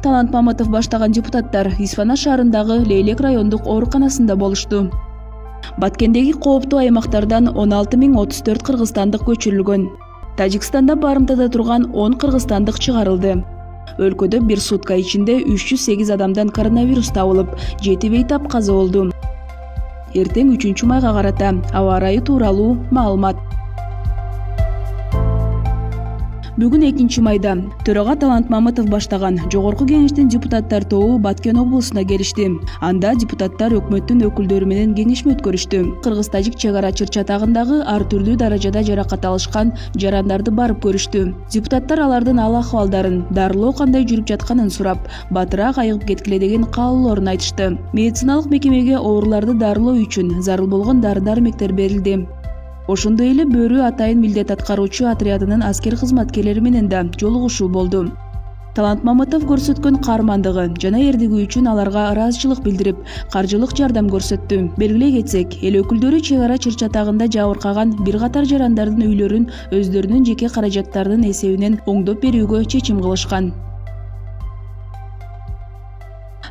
Талант Мамытов баштаган депутаттар Исфана шаарындагы Лейлек райондук ооруканасында болушту. Баткендеги кооптуу аймактардан 16.034 кыргызстандык көчүрүлгөн. Тажикстанда барымтада турган 10 кыргызстандык чыгарылды. Өлкөдө бир сутка ичинде 308 адамдан коронавирус табылып, 7 бейтап каза болду. Эртең 3 майга карата аба ырайы тууралуу маалымат. Бүгүн 2 майда төрага Талант Мамытов баштаган Жогорку кеңештин депутаттар тобу Баткен облусуна келишти. Анда депутаттар өкмөттүн өкүлдөрү менен кеңешме өткөрүштү. Кыргыз-тажик чегара чыр-чатагындагы ар түрдүү даражада жаракат алышкан жарандарды барып көрүштү. Депутаттар алардын ал акыбалдарын, дарылоо кандай жүрүп жатканын сурап, батыраак айыгып кеткиле деген каалоолорун айтышты. Медициналык мекемеге ооруларды дарылоо үчүн зарыл болгон дары-дармектер берилди. Ошондой эле Бөрү атайын милдет аткаруучу отрядынын аскер кызматкерлери менен да жолугушуу болду. Талант Мамытов көрсөткөн каармандыгы жана эрдиги үчүн аларга ыраазычылык билдирип, каржылык жардам көрсөттү. Белгилей кетсек, эл өкүлдөрү чегара чыр-чатагында жабыркаган бир катар жарандардын үйлөрүн өздөрүнүн жеке каражаттарынын эсебинен оңдоп берүүгө чечим кылышкан.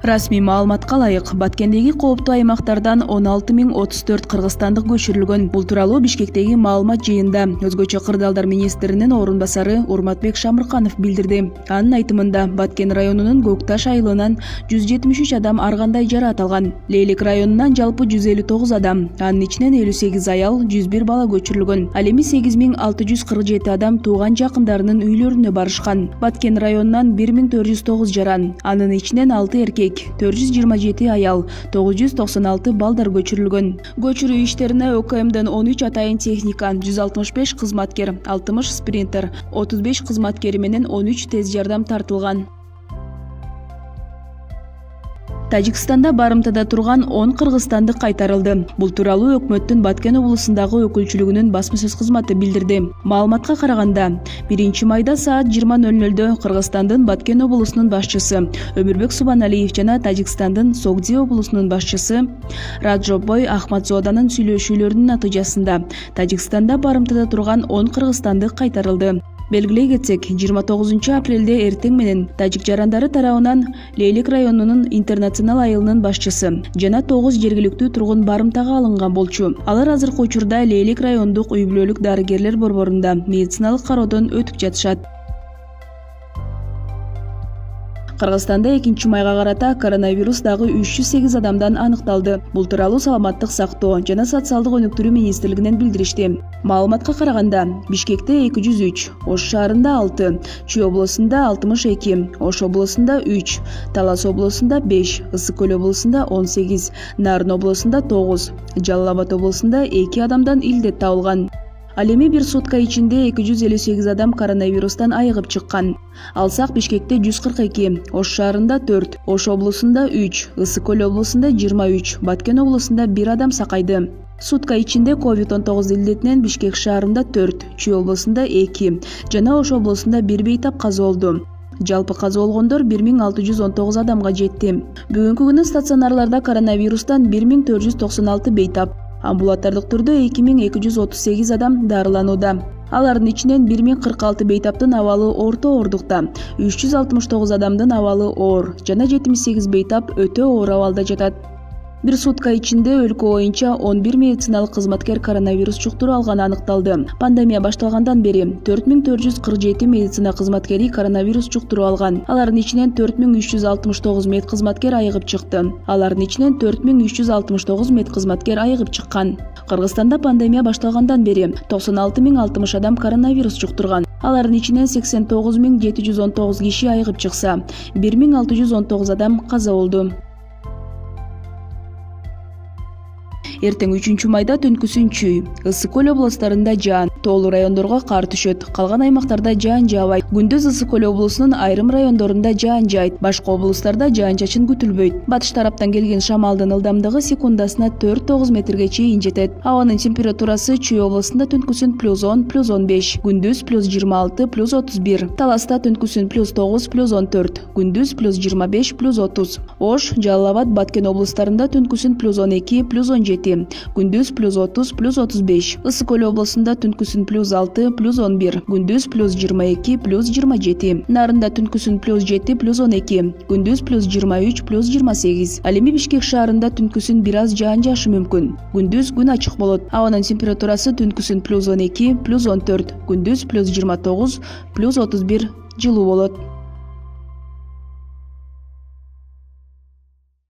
Расмий маалыматка ылайык, Баткендеги кооптуу аймактардан 16.034 кыргызстандык көчүрүлгөн. Бул тууралуу Бишкектеги маалымат жыйынында өзгөчө кырдаалдар министринин орун басары Урматбек Шамырканов билдирди. Анын айтымында Баткен районунун Көк Таш айылынан 173 адам ар кандай жараат алган. Лейлек районунан жалпы 159 адам, анын ичинен 58 аял, 101 бала көчүрүлгөн. Ал эми 8647 адам тууган жакындарынын үйлөрүнө барышкан. Баткен районунан 1409 жаран, анын ичинен 6 эркек, 427 аял, 996 балдар көчүрүлгөн. Көчүрүү иштерине ÖKMден 13 атайын техника, 165 кызматкер, 60 спринтер, 35 кызматкери менен 13 тез жардам тартылган. Тажикстанда барымтада турган 10 кыргызстандык кайтарылды. Бул тууралуу өкмөттүн Баткен облусундагы өкүлчүлүгүнүн басма сөз кызматы билдирди. Маалыматка караганда, 1 майда саат 20:00 Кыргызстандын Баткен облусунун башчысы Өмүрбек Субаналиев жана Тажикстандын Согди облусунун башчысы Раджобой Ахмадзоданын сүйлөшүүлөрүнүн натыйжасында Тажикстанда барымтада турган 10 кыргызстандык кайтарылды. Белгилей кетсек, 29 апрелде эртең менен тажик жарандары тарабынан Лейлек районунун интернационал айылынын башчысы жана 9 жергиликтүү тургун барымтага алынган болчу. Алар азыркы учурда Лейлек райондук үй-бүлөлүк дарыгерлер борборунда медициналык кароодон өтүп жатышат. Кыргызстанда 2 майга карата коронавирус дагы 308 адамдан аныкталды. Бул тууралуу Саламаттык сактоо жана социалдык өнүктүрүү министрлигинен билдиришти. Маалыматка караганда, Бишкекте 203, Ош шаарында 6, Чүй облусунда 62, Ош облусунда 3, Талас облусунда 5, Ысык-Көл облусунда 18, Нарын облусунда 9, Жалал Абад облусунда 2 адамдан илдет табылган. Ал эми бир сутка ичинде 258 адам коронавирустан айыгып чыккан. Алсак Бишкекте 142, Ош шаарында 4, Ош облусунда 3, Ысык-Көл облусунда 23, Баткен облусунда 1 адам сакайды. Сутка ичинде COVID-19 илдетинен Бишкек шаарында 4, Чүй облусунда 2 жана Ош облусунда 1 бейтап каза болду. Жалпы каза болгондор 1619 адамга жетти. Бүгүнкү күнү стационарларда коронавирустан 1496 бейтап, амбулатордук түрдө 2238 адам дарыланууда. Алардын ичинен 1046 бейтаптын абалы орто оордукта, 369 адамдын абалы оор жана 78 бейтап өтө оор абалда жатат. Бир сутка ичинде өлкө боюнча 11 медициналык кызматкер коронавирус жуктуруу алганы аныкталды. Пандемия башталгандан бери 4447 медицина кызматкери коронавирус жуктуруу алган. Алардын ичинен 4369 мед кызматкер айыгып чыкты. Алардын ичинен 4369 мед кызматкер айыгып чыккан. Кыргызстанда пандемия башталгандан бери 96060 адам коронавирус жуктурган. Алардын ичинен 89719 киши айыгып чыкса, 1619 адам каза болду. Эртең 3 майда түнкүсүн Чүй, Ысык-Көл облустарында жаан, тоолуу райондорго кар түшөт. Калган аймактарда жаан жаабайт. Күндүз Ысык-Көл облусунун айрым райондорунда жаан жаайт. Башка облустарда жаан-чачын күтүлбөйт. Батыш тараптан келген шамалдын ылдамдыгы секундасына 4-9 метрге чейин жетет. Абанын температурасы Чүй облусунда түнкүсүн +10, +15, күндүз +26, +31. Таласта түнкүсүн +9, +14, күндүз +25, +30. Ош, Жалал Абад, Баткен облустарында түнкүсүн +12, +17. 27, күндүз +30, +35. Ысык көл облусунда түнкүсүн +6, +11, күндүз +22, +27. Нарында түнкүсүн +7, +12, күндүз +23, +28. Ал эми Бишкек шаарында түнкүсүн бир аз жаан жаашы мүмкүн. Күндүз күн ачык болот. Абанын температурасы түнкүсүн +12, +14, күндүз +29, +31 жылуу болот.